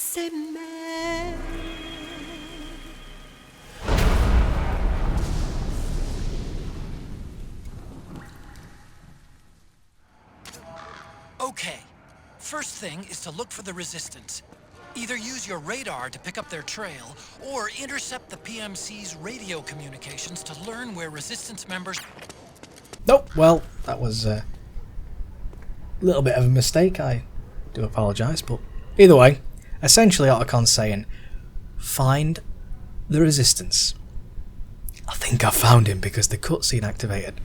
s'aimer. Okay, first thing is to look for the resistance. Either use your radar to pick up their trail, or intercept the PMC's radio communications to learn where resistance members... Nope, well, that was a little bit of a mistake, I do apologise, but either way, essentially Otacon's saying, find the resistance. I think I found him because the cutscene activated.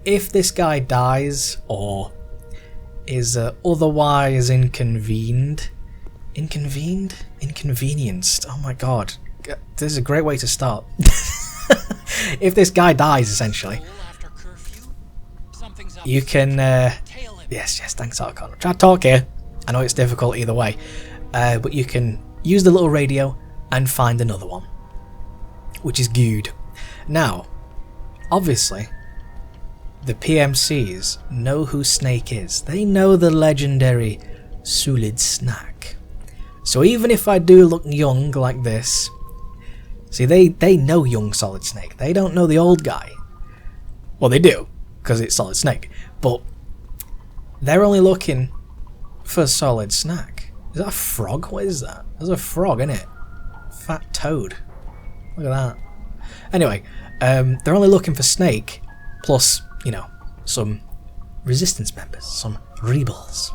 If this guy dies, or is otherwise inconvenienced, oh my god, this is a great way to start. If this guy dies, essentially, you can, yes, thanks Otacon. I'm trying to talk here, I know it's difficult either way, but you can use the little radio and find another one, which is good. Now, obviously, the PMCs know who Snake is. They know the legendary Solid Snake. So even if I do look young like this, see, they know young Solid Snake. They don't know the old guy. Well, they do, because it's Solid Snake. But they're only looking for Solid Snake. Is that a frog? What is that? There's a frog, isn't it? Fat toad. Look at that. Anyway, they're only looking for Snake, plus, you know, some resistance members, some rebels.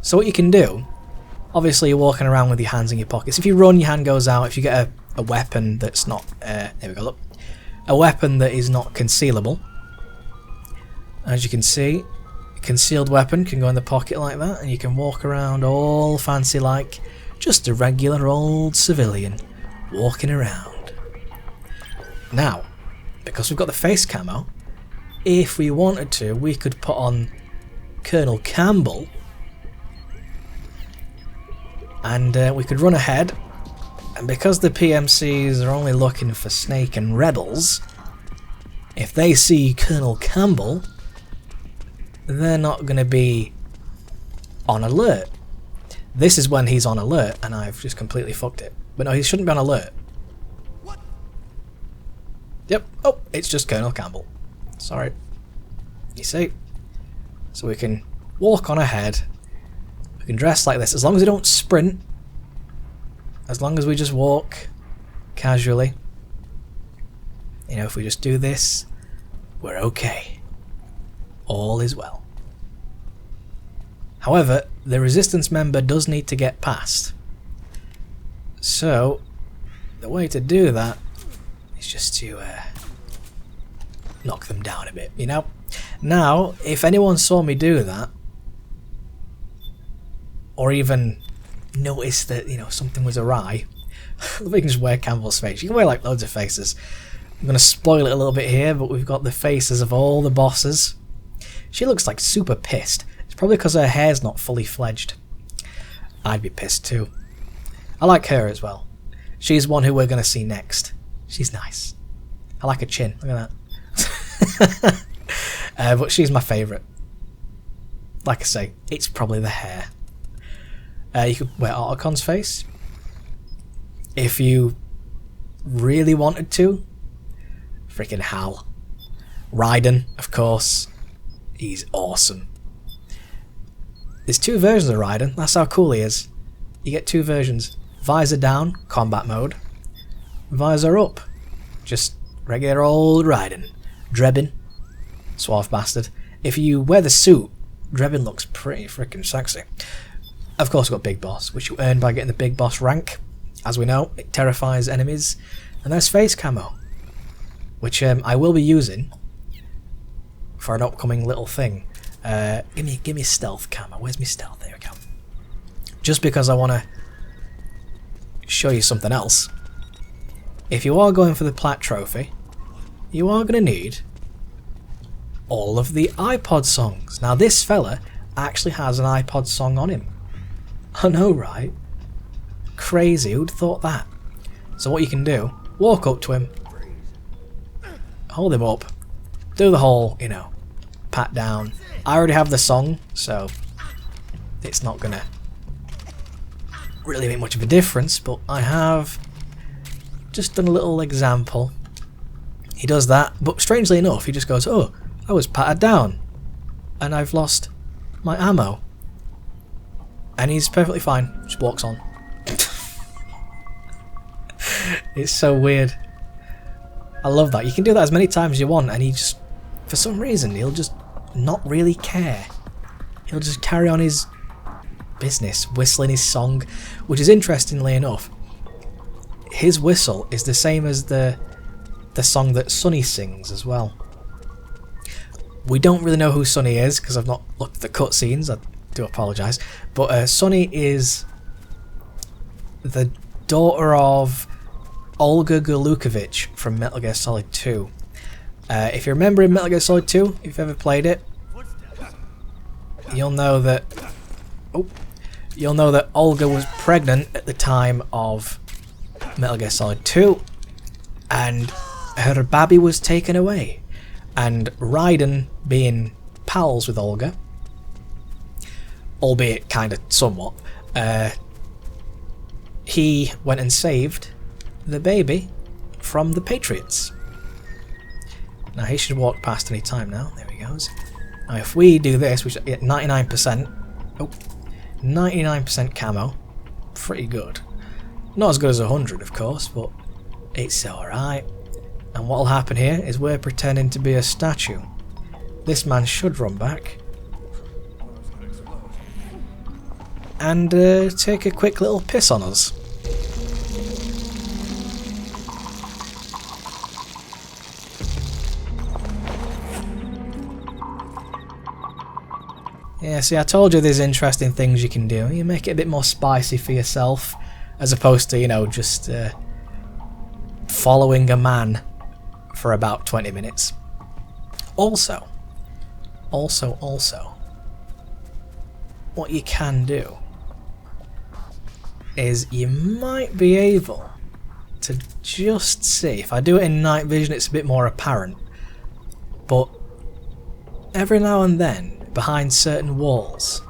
So what you can do, obviously you're walking around with your hands in your pockets. If you run, your hand goes out. If you get a weapon that's not, there we go, look. A weapon that is not concealable. As you can see, a concealed weapon can go in the pocket like that, and you can walk around all fancy like just a regular old civilian walking around. Now, because we've got the face camo, if we wanted to, we could put on Colonel Campbell, and we could run ahead, and because the PMCs are only looking for Snake and rebels, if they see Colonel Campbell, they're not going to be on alert. This is when he's on alert, and I've just completely fucked it. But no, he shouldn't be on alert. What? Yep, oh, it's just Colonel Campbell. Sorry. You see? So we can walk on ahead. We can dress like this. As long as we don't sprint. As long as we just walk casually. You know, if we just do this, we're okay. All is well. However, the resistance member does need to get past. So, the way to do that is just to knock them down a bit, you know? Now, if anyone saw me do that, or even noticed that, you know, something was awry, we can just wear Campbell's face. You can wear like loads of faces. I'm going to spoil it a little bit here, but we've got the faces of all the bosses. She looks like super pissed. It's probably because her hair's not fully fledged. I'd be pissed too. I like her as well. She's one who we're going to see next. She's nice. I like her chin. Look at that. But she's my favourite. Like I say, it's probably the hair. You could wear Otacon's face. If you really wanted to. Freaking Hal. Raiden, of course. He's awesome. There's two versions of Raiden. That's how cool he is. You get two versions. Visor down, combat mode. Visor up. Just regular old Raiden. Drebin. Suave bastard. If you wear the suit, Drebin looks pretty freaking sexy. Of course we've got Big Boss, which you earn by getting the Big Boss rank. As we know, it terrifies enemies. And there's face camo, which I will be using for an upcoming little thing. Give me stealth camo. Where's my stealth? There we go. Just because I want to show you something else. If you are going for the Plat Trophy, you are going to need all of the iPod songs. Now this fella actually has an iPod song on him. I know, right? Crazy, who'd thought that? So what you can do, walk up to him, hold him up, do the whole, you know, pat down. I already have the song, so it's not gonna really make much of a difference, but I have just done a little example. He does that, but strangely enough, he just goes, oh, I was patted down, and I've lost my ammo. And he's perfectly fine, just walks on. It's so weird. I love that. You can do that as many times as you want, and he just, for some reason, he'll just not really care. He'll just carry on his business, whistling his song, which is interestingly enough, his whistle is the same as the song that Sonny sings as well. We don't really know who Sonny is because I've not looked at the cutscenes. I do apologise, but Sonny is the daughter of Olga Golukovich from Metal Gear Solid 2. If you remember in Metal Gear Solid 2, if you've ever played it, you'll know that Olga was pregnant at the time of Metal Gear Solid 2, and her baby was taken away. And Raiden, being pals with Olga, albeit kind of somewhat, he went and saved the baby from the Patriots. Now he should walk past any time now. There he goes. Now if we do this, which at 99% camo, pretty good. Not as good as 100, of course, but it's alright. And what'll happen here is we're pretending to be a statue. This man should run back and take a quick little piss on us. Yeah, see, I told you there's interesting things you can do. You make it a bit more spicy for yourself, as opposed to, you know, just following a man for about 20 minutes. Also, what you can do is you might be able to just see, if I do it in night vision it's a bit more apparent, but every now and then behind certain walls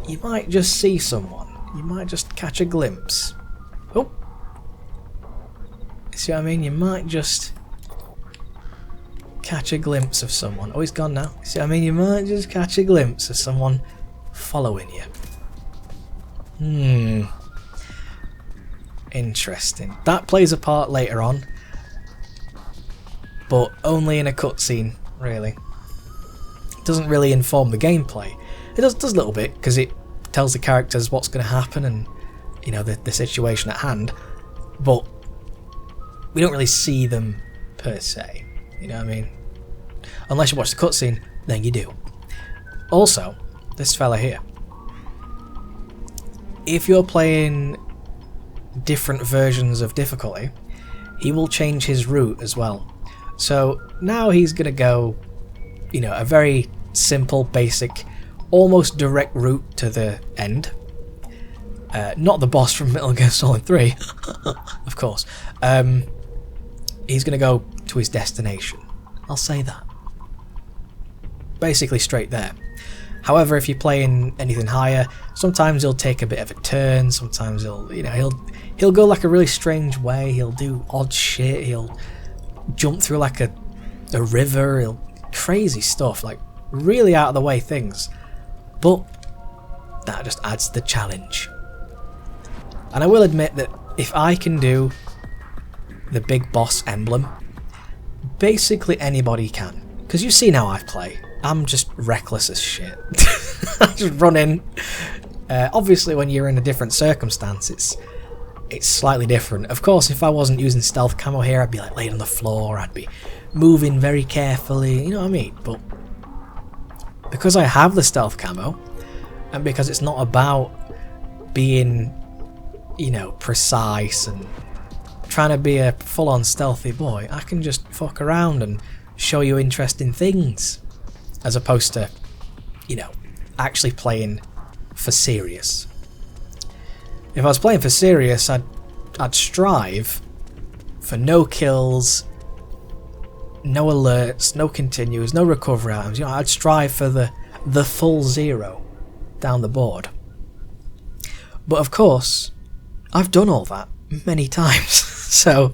you might just see someone, you might just catch a glimpse. Oh, see what I mean? You might just catch a glimpse of someone. Oh, he's gone now. See what I mean? You might just catch a glimpse of someone following you. Interesting. That plays a part later on, but only in a cutscene, really. It doesn't really inform the gameplay. It does a little bit, because it tells the characters what's going to happen and, you know, the situation at hand, but we don't really see them per se, you know what I mean? Unless you watch the cutscene, then you do. Also, this fella here, if you're playing different versions of difficulty, he will change his route as well. So now he's going to go, you know, a very simple, basic, almost direct route to the end. Not the boss from Metal Gear Solid 3, of course. He's going to go to his destination. I'll say that. Basically straight there. However, if you're playing anything higher, sometimes he'll take a bit of a turn, sometimes he'll go like a really strange way, he'll do odd shit, he'll jump through like a river, crazy stuff, like really out of the way things. But that just adds to the challenge. And I will admit that if I can do the big boss emblem, basically anybody can. Because you've seen how I play. I'm just reckless as shit. I just run in. Obviously when you're in a different circumstance, it's slightly different. Of course, if I wasn't using stealth camo here, I'd be like laid on the floor, I'd be moving very carefully, you know what I mean? But because I have the stealth camo, and because it's not about being, you know, precise and trying to be a full-on stealthy boy, I can just fuck around and show you interesting things, as opposed to, you know, actually playing for serious. If I was playing for serious, I'd strive for no kills, no alerts, no continues, no recovery items. You know, I'd strive for the full zero down the board. But of course, I've done all that many times. So,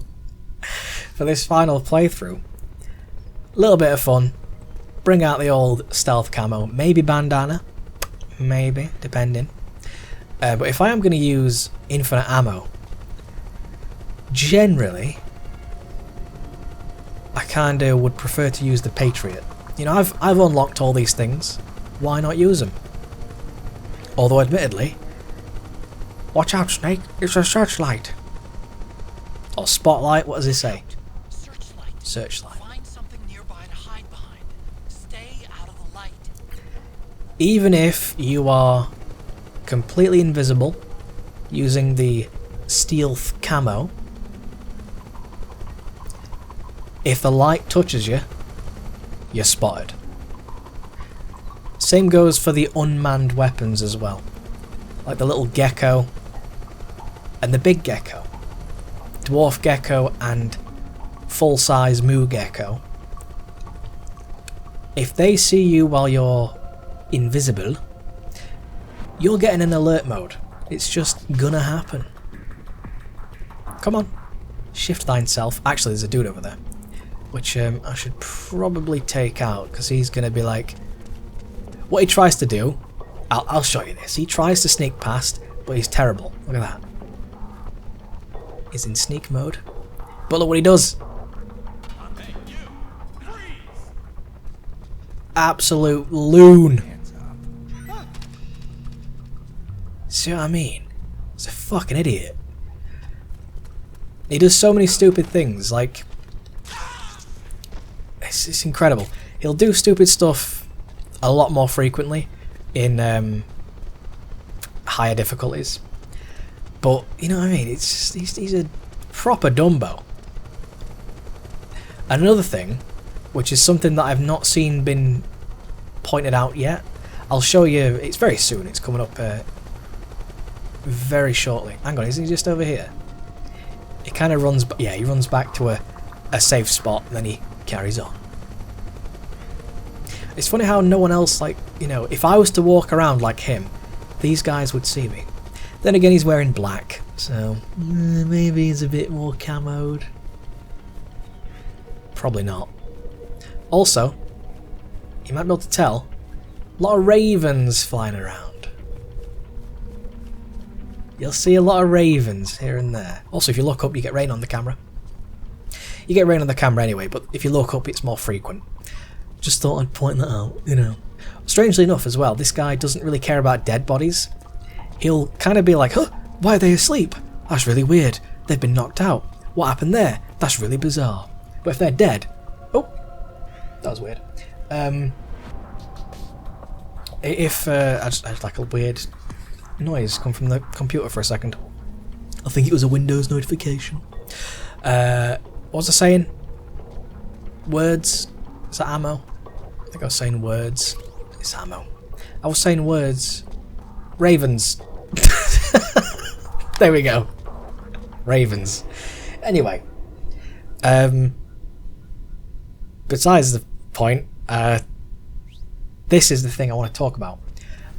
for this final playthrough, a little bit of fun. Bring out the old stealth camo, maybe bandana, maybe, depending. But if I am going to use infinite ammo, generally, I kind of would prefer to use the Patriot. You know, I've unlocked all these things. Why not use them? Although, admittedly, watch out, Snake! It's a searchlight. Or spotlight. What does it say? Searchlight. Searchlight. Find something nearby to hide behind. Stay out of the light. Even if you are completely invisible using the stealth camo, if the light touches you, you're spotted. Same goes for the unmanned weapons as well, like the little gecko and the big gecko, dwarf gecko and full-size moo gecko. If they see you while you're invisible, you're getting in alert mode. It's just gonna happen. Come on, shift thine self. Actually, there's a dude over there, which I should probably take out, because he's gonna be like, what he tries to do, I'll show you this. He tries to sneak past, but he's terrible. Look at that. He's in sneak mode. But look what he does. Absolute loon. See what I mean? He's a fucking idiot. He does so many stupid things, like... It's incredible. He'll do stupid stuff a lot more frequently in higher difficulties. But, you know what I mean? It's just, he's a proper Dumbo. Another thing, which is something that I've not seen been pointed out yet, I'll show you, it's very soon, it's coming up very shortly. Hang on, isn't he just over here? He kind of runs, yeah, he runs back to a safe spot, and then he carries on. It's funny how no one else, like, you know, if I was to walk around like him, these guys would see me. Then again, he's wearing black, so maybe he's a bit more camoed. Probably not. Also, you might be able to tell, a lot of ravens flying around. You'll see a lot of ravens here and there. Also, if you look up, you get rain on the camera. You get rain on the camera anyway, but if you look up, it's more frequent. Just thought I'd point that out, you know. Strangely enough as well, this guy doesn't really care about dead bodies. He'll kind of be like, huh, why are they asleep? That's really weird. They've been knocked out. What happened there? That's really bizarre. But if they're dead... Oh, that was weird. If I just had like a weird noise come from the computer for a second. I think it was a Windows notification. What was I saying? Words? Is that ammo? I think I was saying words. It's ammo. I was saying words. Ravens. There we go. Ravens. Anyway. Besides the point, this is the thing I want to talk about.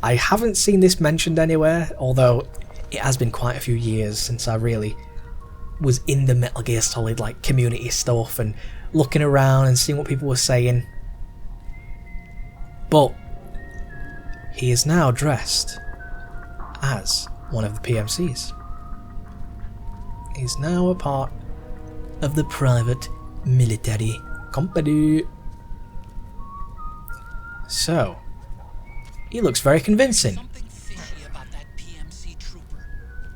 I haven't seen this mentioned anywhere, although it has been quite a few years since I really was in the Metal Gear Solid like community stuff and looking around and seeing what people were saying. But he is now dressed as one of the PMCs. He's now a part of the private military company. So, he looks very convincing. Something fishy about that PMC trooper.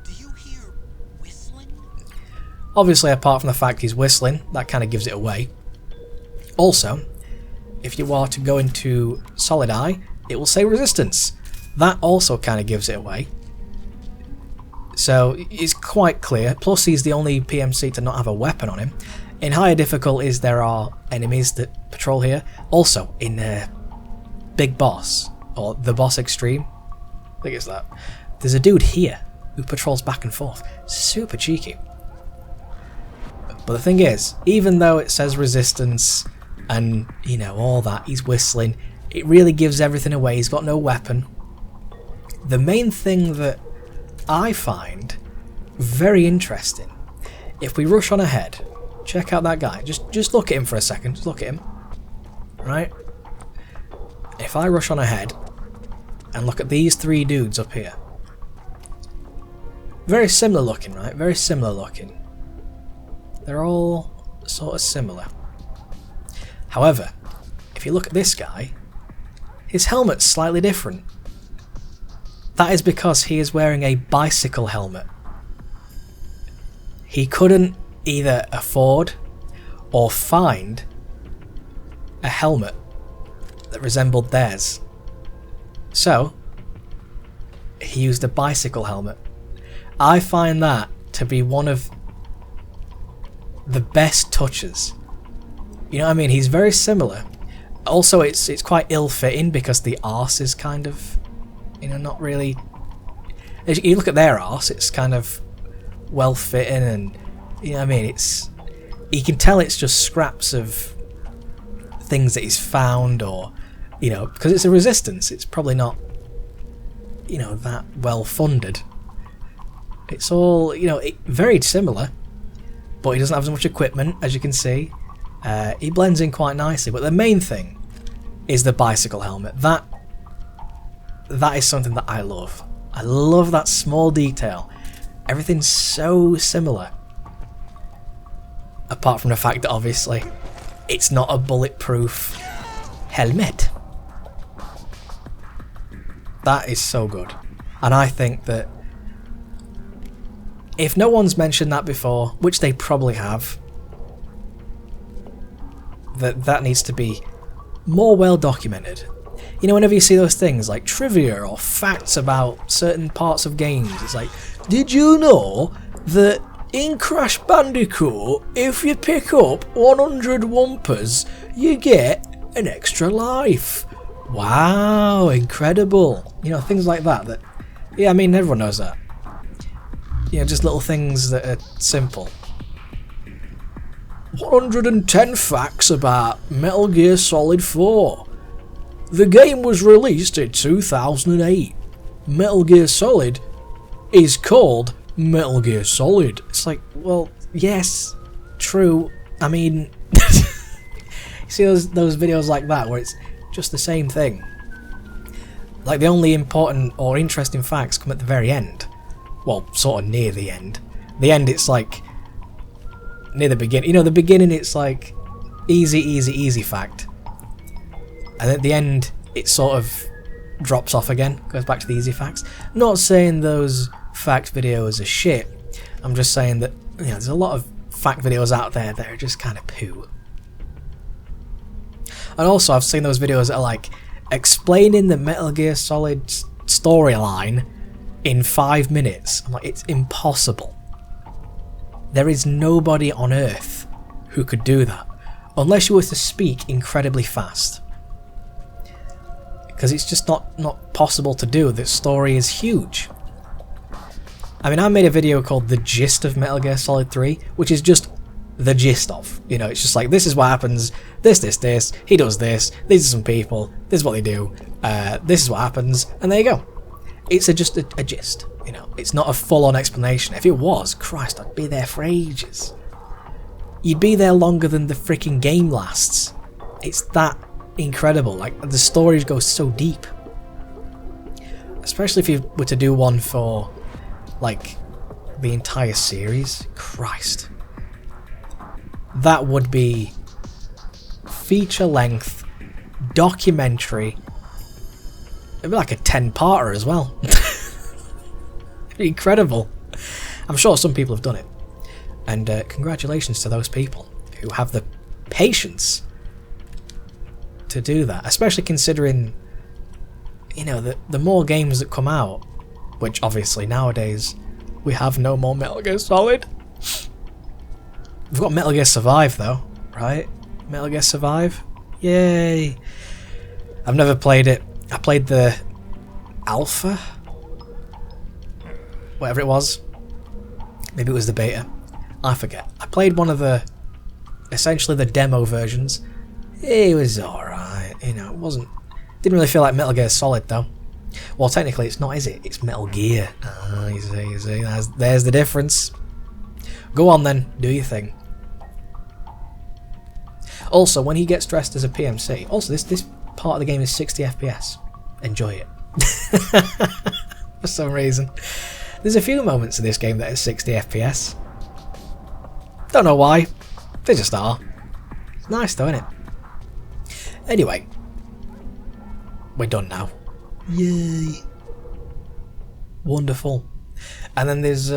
Do you hear whistling? Obviously, apart from the fact he's whistling, that kind of gives it away. Also, if you are to go into Solid Eye, it will say resistance. That also kind of gives it away. So, it's quite clear. Plus, he's the only PMC to not have a weapon on him. In higher difficulties, there are enemies that patrol here. Also, in Big Boss, or the Boss Extreme, I think it's that, there's a dude here who patrols back and forth. Super cheeky. But the thing is, even though it says resistance and, you know, all that, he's whistling, it really gives everything away. He's got no weapon. The main thing that I find very interesting. If we rush on ahead, check out that guy. Just look at him for a second. Just look at him. Right? If I rush on ahead and look at these three dudes up here. Very similar looking, right? Very similar looking. They're all sort of similar. However, if you look at this guy, his helmet's slightly different. That is because he is wearing a bicycle helmet. He couldn't either afford or find a helmet that resembled theirs. So, he used a bicycle helmet. I find that to be one of the best touches. You know what I mean? He's very similar. Also, it's quite ill-fitting because the arse is kind of, you know, not really... As you look at their arse, it's kind of well-fitting and, you know what I mean? It's... You can tell it's just scraps of things that he's found or, you know, because it's a resistance. It's probably not, you know, that well-funded. It's all, you know, very similar, but he doesn't have as much equipment, as you can see. He blends in quite nicely, but the main thing is the bicycle helmet. That is something that I love. I love that small detail. Everything's so similar. Apart from the fact that obviously it's not a bulletproof helmet. That is so good. And I think that if no one's mentioned that before, which they probably have, that needs to be more well documented. You know, whenever you see those things like trivia or facts about certain parts of games, it's like, did you know that in Crash Bandicoot, if you pick up 100 Wumpas, you get an extra life? Wow, incredible. You know, things like that. Yeah, I mean, everyone knows that. You know, just little things that are simple. 110 facts about Metal Gear Solid 4. The game was released in 2008. Metal Gear Solid is called Metal Gear Solid. It's like, well, yes, true. I mean, you see those videos like that where it's just the same thing. Like the only important or interesting facts come at the very end. Well, sort of near the end. The end, it's like near the beginning. You know, the beginning, it's like easy fact. And at the end, it sort of drops off again, goes back to the easy facts. I'm not saying those fact videos are shit. I'm just saying that, you know, there's a lot of fact videos out there that are just kind of poo. And also, I've seen those videos that are like explaining the Metal Gear Solid storyline in 5 minutes. I'm like, it's impossible. There is nobody on Earth who could do that, unless you were to speak incredibly fast. Because it's just not possible to do. The story is huge. I mean, I made a video called The Gist of Metal Gear Solid 3, which is just the gist of. You know, it's just like, this is what happens, this, he does this, these are some people, this is what they do, this is what happens, and there you go. It's just a gist, you know. It's not a full-on explanation. If it was, Christ, I'd be there for ages. You'd be there longer than the freaking game lasts. It's that incredible. Like, the stories go so deep. Especially if you were to do one for, like, the entire series. Christ. That would be feature-length, documentary. It'd be like a 10-parter as well. Incredible. I'm sure some people have done it. And congratulations to those people who have the patience to do that. Especially considering, you know, the more games that come out, which obviously nowadays we have no more Metal Gear Solid. We've got Metal Gear Survive though, right? Metal Gear Survive? Yay! I've never played it. I played the alpha, whatever it was. Maybe it was the beta. I forget. I played one of essentially the demo versions. It was alright, you know, didn't really feel like Metal Gear Solid though. Well, technically it's not, is it? It's Metal Gear. Ah, you see, there's the difference. Go on then, do your thing. Also, when he gets dressed as a PMC, also this part of the game is 60 FPS. Enjoy it. For some reason. There's a few moments in this game that are 60 FPS. Don't know why. They just are. It's nice though, isn't it? Anyway. We're done now. Yay. Wonderful. And then there's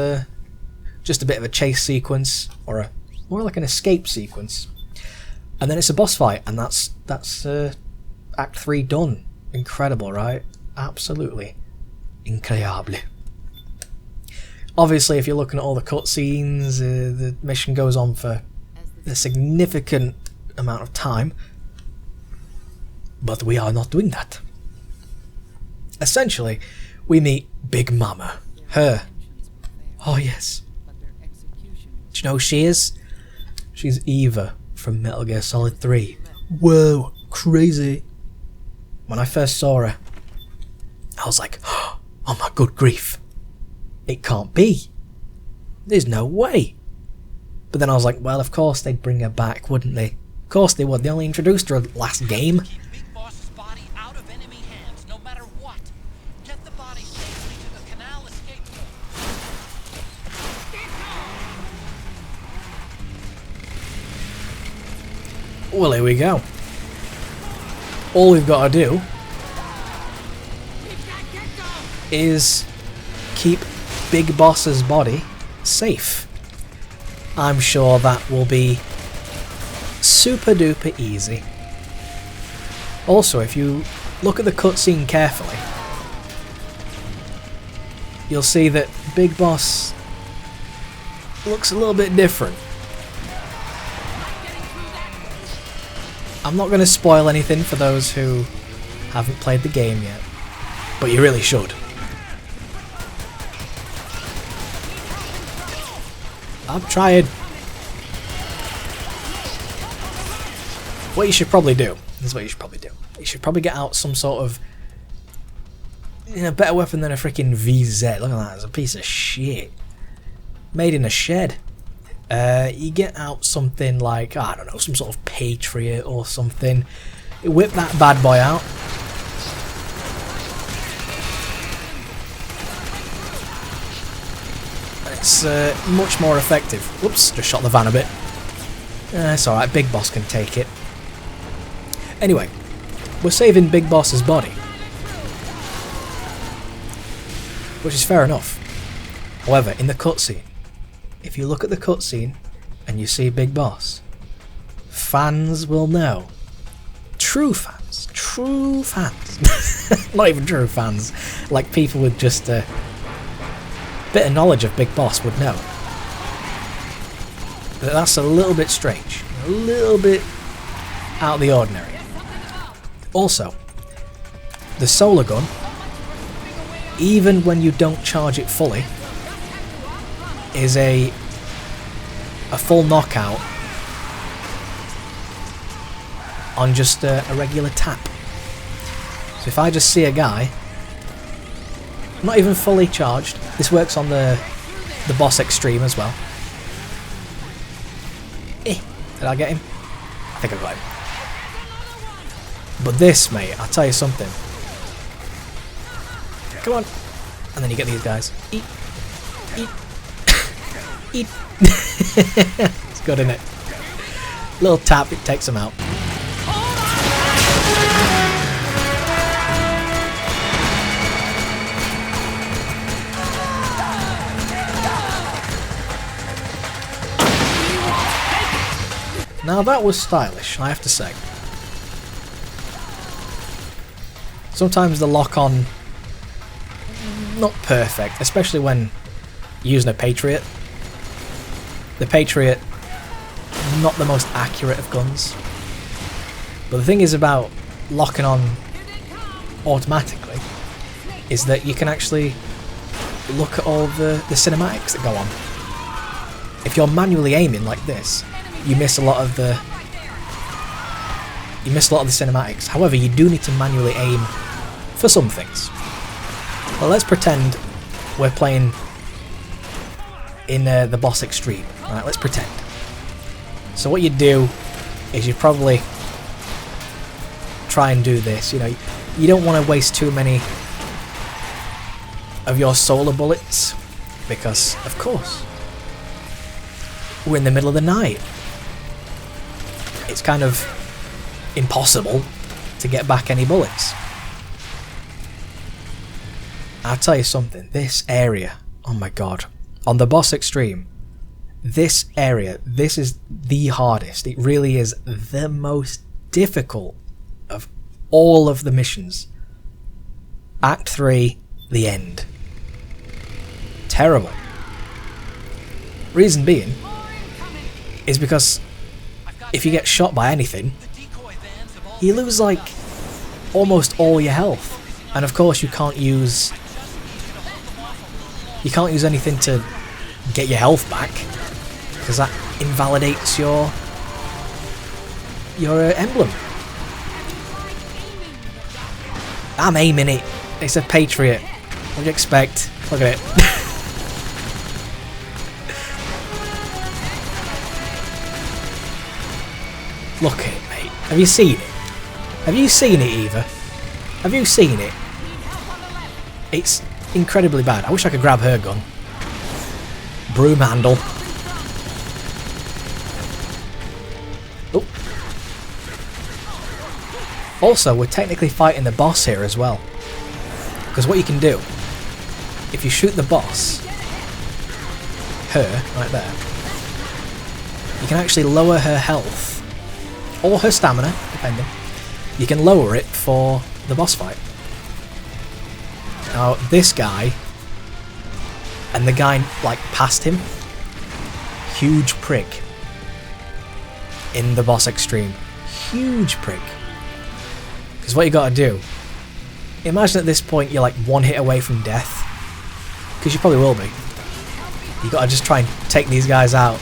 just a bit of a chase sequence, or more like an escape sequence. And then it's a boss fight, and that's Act 3 done. Incredible, right? Absolutely incroyable. Obviously, if you're looking at all the cutscenes, the mission goes on for a significant amount of time. But we are not doing that. Essentially, we meet Big Mama. Her. Oh yes. Do you know who she is? She's Eva from Metal Gear Solid 3. Whoa, crazy. When I first saw her, I was like, oh my good grief. It can't be. There's no way. But then I was like, well, of course they'd bring her back, wouldn't they? Of course they would. They only introduced her last game. Keep Big Boss's body out of enemy hands, no matter what. Get the body safely to the canal escape door. Well, here we go. All we've got to do is keep Big Boss's body safe. I'm sure that will be super duper easy. Also, if you look at the cutscene carefully, you'll see that Big Boss looks a little bit different. I'm not going to spoil anything for those who haven't played the game yet, but you really should. I'm trying. What you should probably do, this is what you should probably do. You should probably get out some sort of, better weapon than a freaking VZ. Look at that, it's a piece of shit. Made in a shed. You get out something like, I don't know, some sort of Patriot or something. You whip that bad boy out. It's much more effective. Whoops, just shot the van a bit. It's alright, Big Boss can take it. Anyway, we're saving Big Boss's body. Which is fair enough. However, in the cutscene, if you look at the cutscene and you see Big Boss, fans will know. True fans. Not even true fans. Like people with just a bit of knowledge of Big Boss would know. That's a little bit strange. A little bit out of the ordinary. Also, the solar gun, even when you don't charge it fully, is a full knockout on just a regular tap. So if I just see a guy, not even fully charged, this works on the boss extreme as well. Did I get him? I think I got him. But this, mate, I'll tell you something. Come on. And then you get these guys. Eat. Eat. It's good, isn't it? Little tap, it takes them out. Now that was stylish, I have to say. Sometimes the lock-on, not perfect, especially when using a Patriot. The Patriot, not the most accurate of guns. But the thing is about locking on automatically, is that you can actually look at all the cinematics that go on. If you're manually aiming like this, you miss a lot of the cinematics. However, you do need to manually aim for some things. Well, let's pretend we're playing in the boss extreme. Alright, let's pretend. So what you do is you probably try and do this. You know, you don't want to waste too many of your solar bullets because, of course, we're in the middle of the night. It's kind of impossible to get back any bullets. I'll tell you something, this area, oh my god, on the boss extreme, this area, this is the hardest. It really is the most difficult of all of the missions. Act 3, the end. Terrible. Reason being is because if you get shot by anything, you lose like almost all your health. And of course you can't use anything to get your health back because that invalidates your emblem. I'm aiming it. It's a Patriot. What do you expect? Look at it. Look at it, mate. Have you seen it? Have you seen it, Eva? Have you seen it? It's incredibly bad. I wish I could grab her gun. Broom handle. Oh. Also, we're technically fighting the boss here as well. Because what you can do, if you shoot the boss, her, right there, you can actually lower her health, or her stamina, depending. You can lower it for the boss fight. Now, this guy, and the guy, like, past him, huge prick in the boss extreme. Huge prick. Because what you gotta do, imagine at this point you're like one hit away from death. Because you probably will be. You gotta just try and take these guys out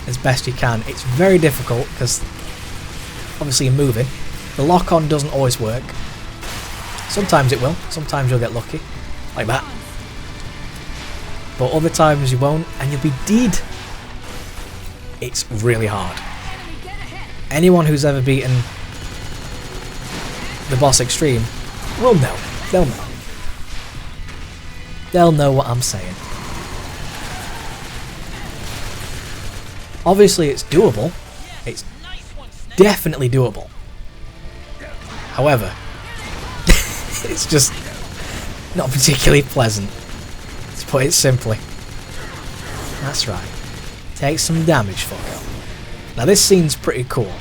as best you can. It's very difficult because obviously you're moving. The lock-on doesn't always work. Sometimes it will. Sometimes you'll get lucky. Like that. But other times you won't and you'll be dead. It's really hard. Anyone who's ever beaten the boss extreme will know. They'll know. They'll know what I'm saying. Obviously it's doable. It's definitely doable. However, it's just not particularly pleasant, to put it simply. That's right. Take some damage, fucker. Now this scene's pretty cool.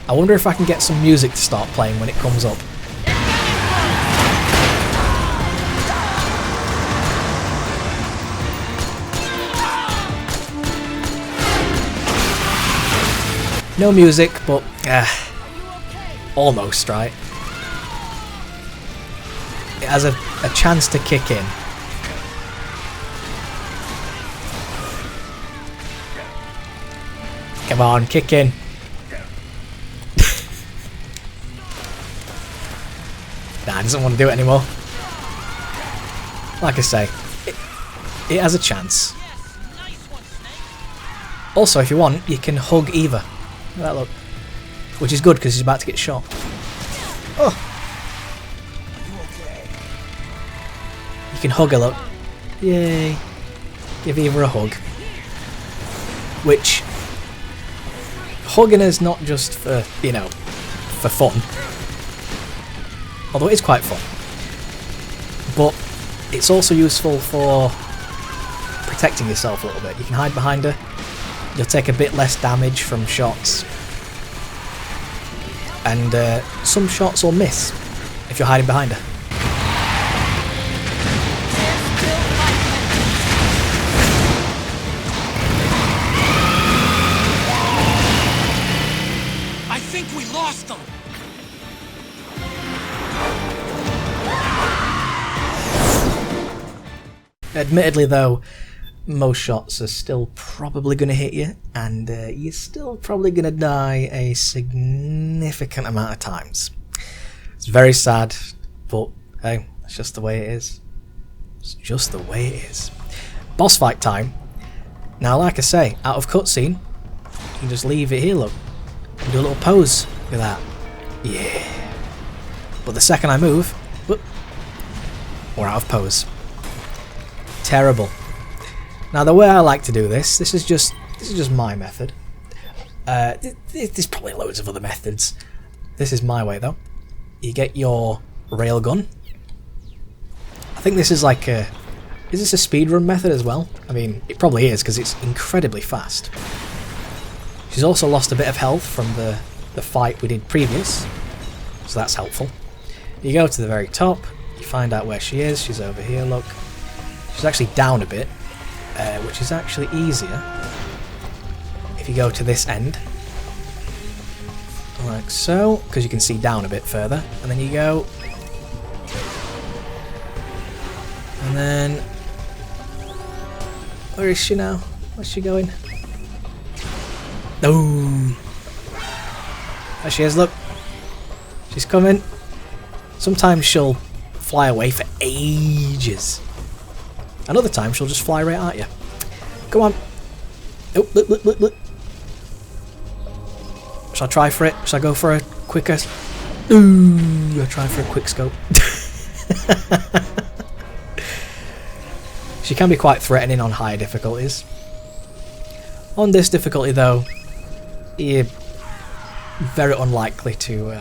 I wonder if I can get some music to start playing when it comes up. No music, but almost, right? It has a chance to kick in. Come on, kick in. Nah, he doesn't want to do it anymore. Like I say, it has a chance. Also, if you want, you can hug Eva. Look at that, look. Which is good because he's about to get shot. Oh! You can hug her, look. Yay. Give Eva a hug. Which, hugging her is not just for, you know, for fun. Although it is quite fun. But it's also useful for protecting yourself a little bit. You can hide behind her. You'll take a bit less damage from shots. And some shots will miss if you're hiding behind her. I think we lost them. Admittedly though, most shots are still probably going to hit you, and you're still probably going to die a significant amount of times. It's very sad, but hey, that's It's just the way it is. It's just the way it is. Boss fight time. Now, like I say, out of cutscene, you can just leave it here, look. And do a little pose. Look at that. Yeah. But the second I move, whoop, we're out of pose. Terrible. Now, the way I like to do this is just my method. There's probably loads of other methods. This is my way, though. You get your railgun. I think this is like a... Is this a speedrun method as well? I mean, it probably is, because it's incredibly fast. She's also lost a bit of health from the fight we did previous, so that's helpful. You go to the very top, you find out where she is. She's over here, look. She's actually down a bit, which is actually easier if you go to this end. Like so, because you can see down a bit further. And then you go... And then... Where is she now? Where's she going? Oh! There she is, look. She's coming. Sometimes she'll fly away for ages. And other times she'll just fly right at you. Come on. Oh, look. Shall I try for it? Shall I go for a quicker... Ooh, I'll try for a quick scope. She can be quite threatening on higher difficulties. On this difficulty though, you're very unlikely to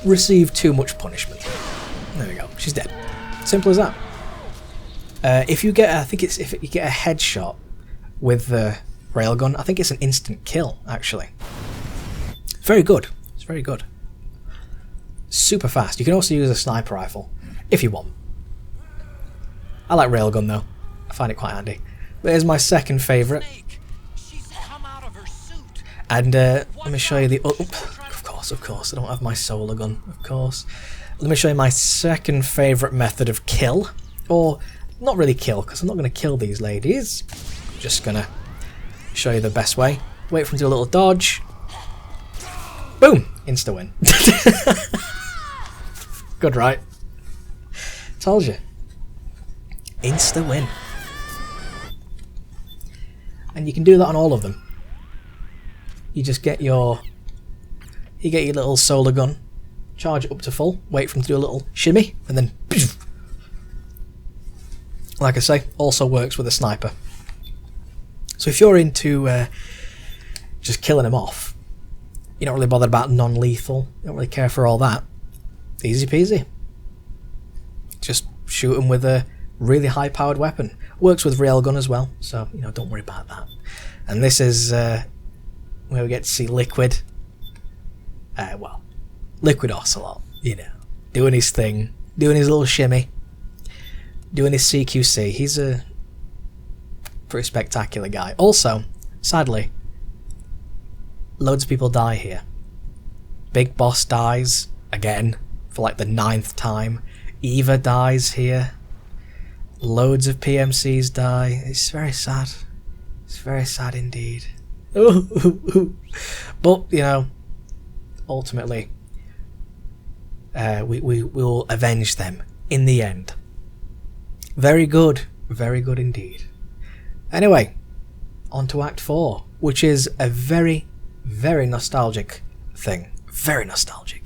receive too much punishment. There we go, she's dead. Simple as that. If you get, I think it's if you get a headshot with the railgun, I think it's an instant kill actually. Very good. It's very good. Super fast. You can also use a sniper rifle if you want. I like railgun though. I find it quite handy. But here's my second favourite. And let me show you the... Of course, I don't have my solar gun, of course. Let me show you my second favourite method of kill. Or, not really kill, because I'm not going to kill these ladies. I'm just going to show you the best way. Wait for them to do a little dodge. Boom! Insta-win. Good, right? Told you. Insta-win. And you can do that on all of them. You just get your... You get your little solar gun, charge it up to full, wait for them to do a little shimmy, and then... Like I say, also works with a sniper. So if you're into just killing them off, you're not really bothered about non-lethal, you don't really care for all that, easy peasy. Just shoot them with a really high-powered weapon. Works with railgun as well, so, you know, don't worry about that. And this is where we get to see Liquid. Well, Liquid Ocelot, you know, doing his thing, doing his little shimmy, doing his CQC. He's a pretty spectacular guy. Also, sadly, loads of people die here. Big Boss dies again for like the 9th time. Eva dies here. Loads of PMCs die. It's very sad. It's very sad indeed. But, you know, ultimately, we will avenge them in the end. Very good indeed. Anyway, on to Act 4, which is a very, very nostalgic thing. Very nostalgic.